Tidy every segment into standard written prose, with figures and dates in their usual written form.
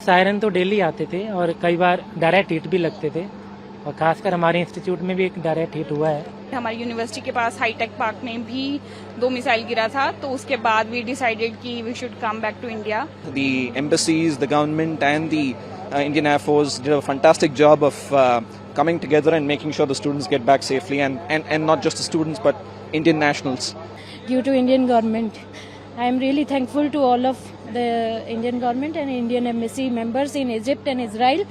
Siren तो daily आते थे और कई बार डायरेक्ट हिट भी लगते थे, और खासकर हमारे इंस्टीट्यूट में भी एक डायरेक्ट हिट हुआ है। हमारी यूनिवर्सिटी के पास हाईटेक पार्क में भी 2 मिसाइल गिरा था, तो उसके बाद वी डिसाइडेड कि we should come back to India. The embassies, the government and the Indian Air Force did a fantastic job of coming together and making sure the students get back safely, and not just the students but Indian nationals. Due to Indian government, I am really thankful to all of the Indian government and Indian embassy members in Egypt and Israel.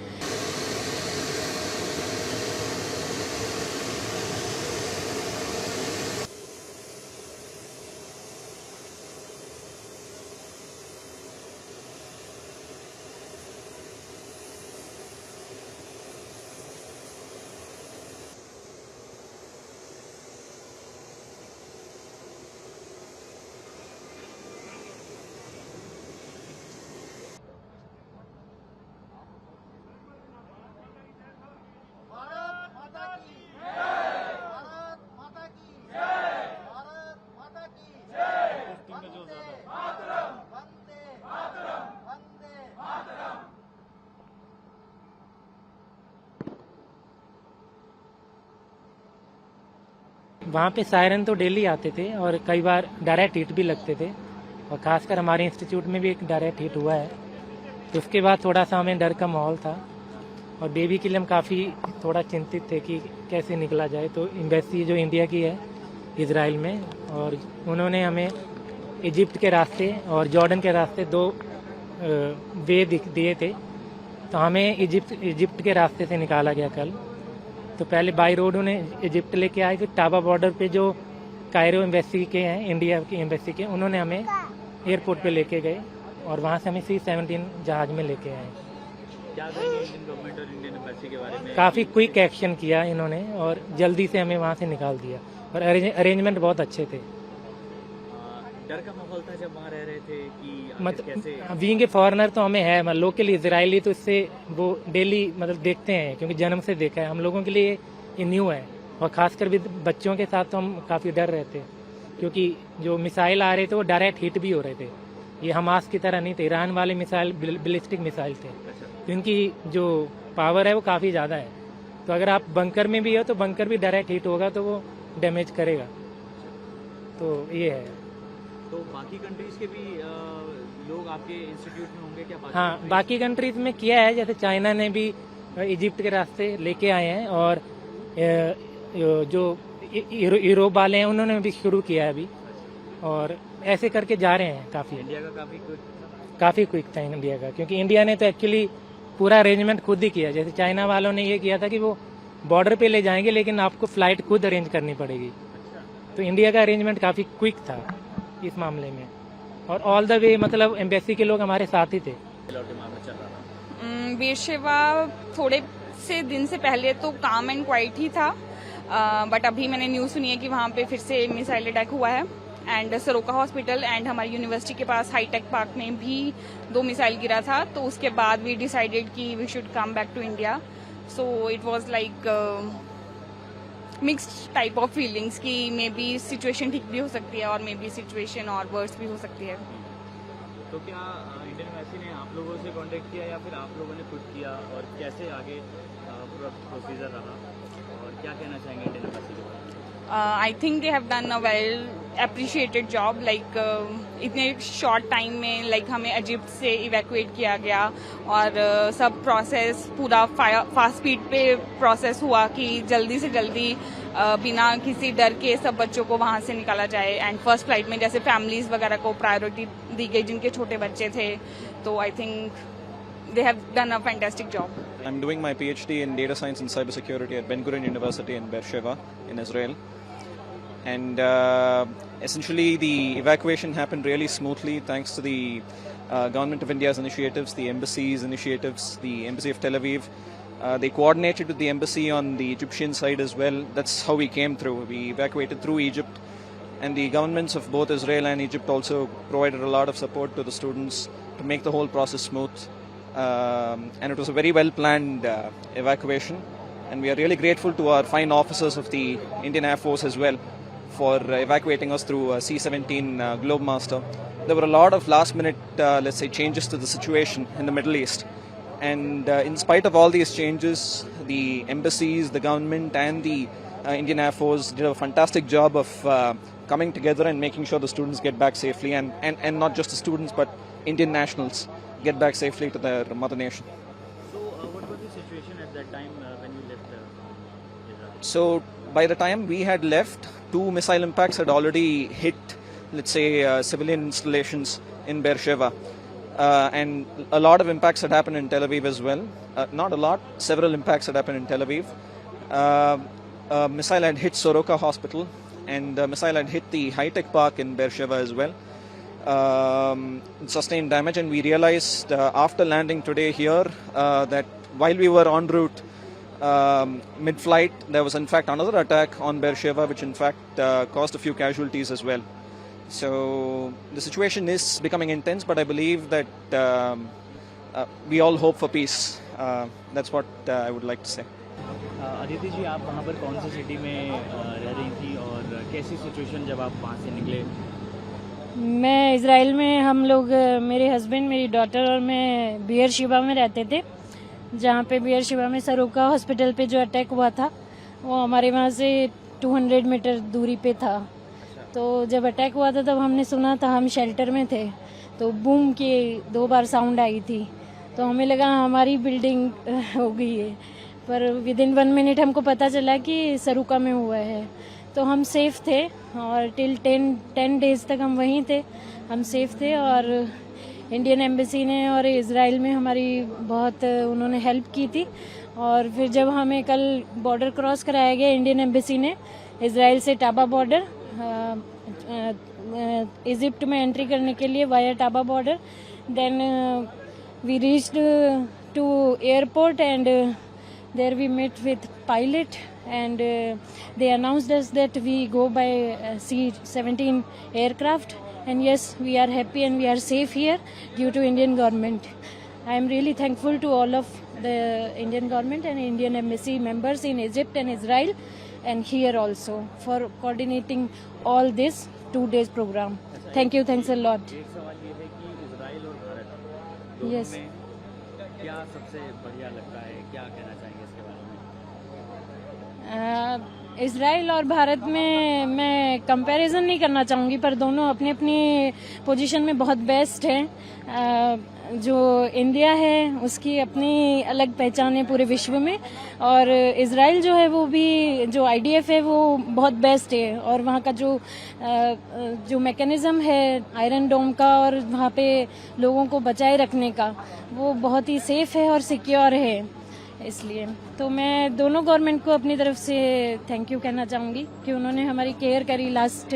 वहाँ पे siren तो daily आते थे और कई बार direct hit भी लगते थे, और खासकर हमारे इंस्टीट्यूट में भी एक डायरेक्ट हिट हुआ है। तो उसके बाद थोड़ा सा हमें डर का माहौल था, और बेबी के लिए हम काफ़ी थोड़ा चिंतित थे कि कैसे निकला जाए। तो एम्बेसी जो इंडिया की है इजराइल में, और उन्होंने हमें इजिप्ट के रास्ते और जॉर्डन के रास्ते 2 वे दिए थे। तो हमें इजिप्ट के रास्ते से निकाला गया कल। तो पहले बाई रोड उन्हें इजिप्ट लेके आए, फिर टाबा बॉर्डर पे जो कायरो एम्बेसी के हैं, इंडिया की एम्बेसी के, उन्होंने हमें एयरपोर्ट पे लेके गए, और वहाँ से हमें C-17 जहाज में लेके आए। क्या कहेंगे इंडियन गवर्नमेंट और इंडियन एम्बेसी के बारे में? काफ़ी क्विक एक्शन किया इन्होंने, और जल्दी से हमें वहाँ से निकाल दिया, और अरेंजमेंट बहुत अच्छे थे। डर का माहौल था जब वहाँ रह रहे थे कि कैसे? बीइंग ए फॉरेनर तो हमें है, मतलब लोकल इजरायली तो इससे वो डेली मतलब देखते हैं, क्योंकि जन्म से देखा है। हम लोगों के लिए ये न्यू है, और खासकर भी बच्चों के साथ तो हम काफ़ी डर रहे थे, क्योंकि जो मिसाइल आ रहे थे वो डायरेक्ट हिट भी हो रहे थे। ये हमास की तरह नहीं थे, ईरान वाले मिसाइल बैलिस्टिक मिसाइल थे, तो इनकी जो पावर है वो काफ़ी ज़्यादा है। तो अगर आप बंकर में भी हो तो बंकर भी डायरेक्ट हिट होगा तो वो डैमेज करेगा। तो ये है। तो बाकी कंट्रीज के भी लोग आपके इंस्टीट्यूट में होंगे क्या? हाँ, बाकी कंट्रीज में किया है, जैसे चाइना ने भी इजिप्ट के रास्ते लेके आए हैं, और जो यूरोप वाले हैं उन्होंने भी शुरू किया है अभी, और ऐसे करके जा रहे हैं। काफ़ी इंडिया का काफ़ी क्विक था इंडिया का, क्योंकि इंडिया ने तो एक्चुअली पूरा अरेंजमेंट खुद ही किया। जैसे चाइना वालों ने ये किया था कि वो बॉर्डर पे ले जाएंगे, लेकिन आपको फ्लाइट खुद अरेंज करनी पड़ेगी। तो इंडिया का अरेंजमेंट काफ़ी क्विक था इस मामले में, और ऑल द वे मतलब एम्बेसी के लोग हमारे साथ ही थे। बेरशेवा थोड़े से दिन से पहले तो काम एंड क्वाइट ही था, बट अभी मैंने न्यूज़ सुनी है कि वहाँ पे फिर से मिसाइल अटैक हुआ है। एंड सरोका हॉस्पिटल एंड हमारी यूनिवर्सिटी के पास हाईटेक पार्क में भी 2 मिसाइल गिरा था, तो उसके बाद वी डिसाइडेड कि we should come back to India. So it was like mixed type of feelings कि मे बी सिचुएशन ठीक भी हो सकती है, और मे बी सिचुएशन और वर्स भी हो सकती है। तो क्या इंडियन एम्बेसी ने आप लोगों से कांटेक्ट किया या फिर आप लोगों ने खुद किया, और कैसे आगे पूरा प्रोसीजर रहा, और क्या कहना चाहेंगे इंडियन एम्बेसी के बारे में? I think they have done a well appreciated job, like इतने शॉर्ट टाइम में like हमें इजिप्ट से इवैक्यूएट किया गया, और सब प्रोसेस पूरा फास्ट स्पीड पे प्रोसेस हुआ कि जल्दी से जल्दी बिना किसी डर के सब बच्चों को वहाँ से निकाला जाए। एंड फर्स्ट फ्लाइट में जैसे फैमिलीज वगैरह को प्रायोरिटी दी गई जिनके छोटे बच्चे थे, तो I think they have done a fantastic job. I'm doing my PhD in data science and cybersecurity at Ben Gurion University in Beersheba in Israel. And essentially the evacuation happened really smoothly thanks to the Government of India's initiatives, the embassy's initiatives, the Embassy of Tel Aviv. They coordinated with the embassy on the Egyptian side as well. That's how we came through. We evacuated through Egypt. And the governments of both Israel and Egypt also provided a lot of support to the students to make the whole process smooth. And it was a very well planned evacuation, and we are really grateful to our fine officers of the Indian Air Force as well for evacuating us through C-17 Globemaster. There were a lot of last minute let's say changes to the situation in the Middle East, And in spite of all these changes, the embassies, the government, and the Indian Air Force did a fantastic job of coming together and making sure the students get back safely, and not just the students, but Indian nationals get back safely to their mother nation. So, what was the situation at that time when you left Israel? So, by the time we had left, 2 missile impacts had already hit, let's say, civilian installations in Beersheba. And a lot of impacts had happened in Tel Aviv as well. Not a lot, several impacts had happened in Tel Aviv. A missile had hit Soroka Hospital, and a missile had hit the high-tech park in Beersheba as well. Sustained damage, and we realized after landing today here that while we were en route, mid-flight, there was in fact another attack on Beersheba, which in fact caused a few casualties as well. So the situation is becoming intense, but I believe that we all hope for peace. That's what I would like to say. Aditi ji, आप वहाँ पर कौन सी city में रह रही थी और कैसी सिचुएशन जब आप वहाँ से निकले? मैं इज़राइल में, हम लोग, मेरे हस्बैंड, मेरी डॉटर और मैं बियरशेबा में रहते थे, जहाँ पे बियरशेबा में सरोका हॉस्पिटल पे जो अटैक हुआ था वो हमारे वहाँ से 200 मीटर दूरी पे था। तो जब अटैक हुआ था तब हमने सुना था, हम शेल्टर में थे, तो बूम की 2 बार साउंड आई थी, तो हमें लगा हमारी बिल्डिंग हो गई है, पर विदिन 1 मिनट हमको पता चला कि सरोका में हुआ है। तो हम सेफ थे और टिल 10 डेज तक हम वहीं थे, हम सेफ थे। और इंडियन एम्बेसी ने और इज़राइल में हमारी बहुत उन्होंने हेल्प की थी। और फिर जब हमें कल बॉर्डर क्रॉस कराया गया इंडियन एम्बेसी ने, इज़राइल से टाबा बॉर्डर, इजिप्ट में एंट्री करने के लिए via Taba border, then we reached to airport and there we met with pilot, and they announced us that we go by C-17 aircraft, and yes, we are happy and we are safe here due to Indian government. I am really thankful to all of the Indian government and Indian embassy members in Egypt and Israel and here also for coordinating all this 2 days program. Thank you, thanks a lot. एक सवाल ये है कि Israel और भारत दोनों Yes. में क्या सबसे बढ़िया लगता है, क्या कहना चाहेंगे इसके बारे में? इज़राइल और भारत में मैं कंपैरिजन नहीं करना चाहूँगी, पर दोनों अपनी अपनी पोजीशन में बहुत बेस्ट हैं। जो इंडिया है उसकी अपनी अलग पहचान है पूरे विश्व में, और इज़राइल जो है वो भी, जो IDF है वो बहुत बेस्ट है, और वहाँ का जो मैकेनिज्म है आयरन डोम का और वहाँ पे लोगों को बचाए रखने का, वो बहुत ही सेफ है और सिक्योर है। इसलिए तो मैं दोनों गवर्नमेंट को अपनी तरफ से थैंक यू कहना चाहूँगी कि उन्होंने हमारी केयर करी लास्ट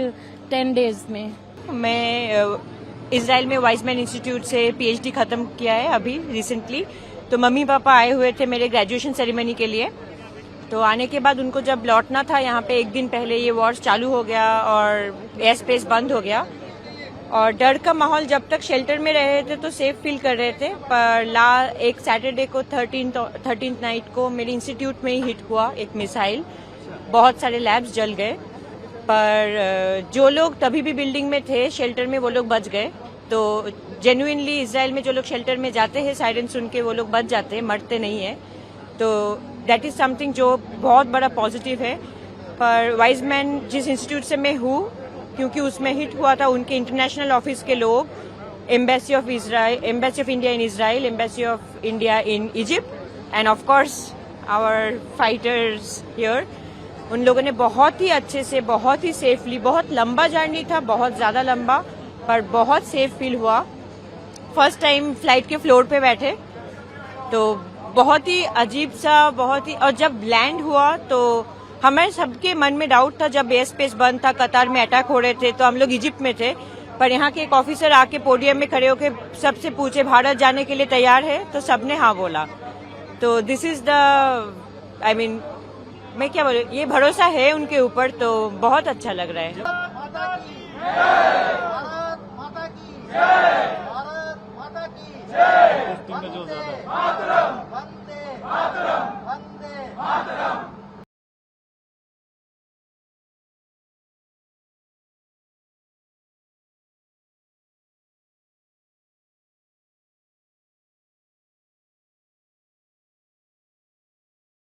10 डेज में। मैं इजराइल में वाइजमैन इंस्टीट्यूट से PhD खत्म किया है अभी रिसेंटली। तो मम्मी पापा आए हुए थे मेरे ग्रेजुएशन सेरेमनी के लिए, तो आने के बाद उनको जब लौटना था यहाँ पे, 1 दिन पहले ये वॉर चालू हो गया और एयर स्पेस बंद हो गया, और डर का माहौल, जब तक शेल्टर में रहे थे तो सेफ फील कर रहे थे। पर एक सैटरडे को 13th नाइट को मेरे इंस्टीट्यूट में ही हिट हुआ एक मिसाइल, बहुत सारे लैब्स जल गए, पर जो लोग तभी भी बिल्डिंग में थे शेल्टर में वो लोग बच गए। तो जेन्युइनली इजराइल में जो लोग शेल्टर में जाते हैं सायरन सुन के वो लोग बच जाते हैं, मरते नहीं है। तो दैट इज समथिंग जो बहुत बड़ा पॉजिटिव है। पर वाइजमैन जिस इंस्टीट्यूट से मैं हूँ, क्योंकि उसमें हिट हुआ था, उनके इंटरनेशनल ऑफिस के लोग, embassy of India in Israel, embassy of India in Egypt and of course our fighters here, उन लोगों ने बहुत ही अच्छे से, बहुत ही सेफली, बहुत लंबा जर्नी था, बहुत ज्यादा लंबा, पर बहुत सेफ फील हुआ। फर्स्ट टाइम फ्लाइट के फ्लोर पे बैठे तो बहुत ही अजीब सा, बहुत ही, और जब लैंड हुआ तो हमारे सबके मन में डाउट था। जब एयर स्पेस बंद था, कतार में अटैक हो रहे थे, तो हम लोग इजिप्ट में थे, पर यहाँ के एक ऑफिसर आके पोडियम में खड़े होकर सबसे पूछे भारत जाने के लिए तैयार है, तो सबने हाँ बोला। तो this is the, I mean, मैं क्या बोलूं, ये भरोसा है उनके ऊपर, तो बहुत अच्छा लग रहा है। जो ज्यादा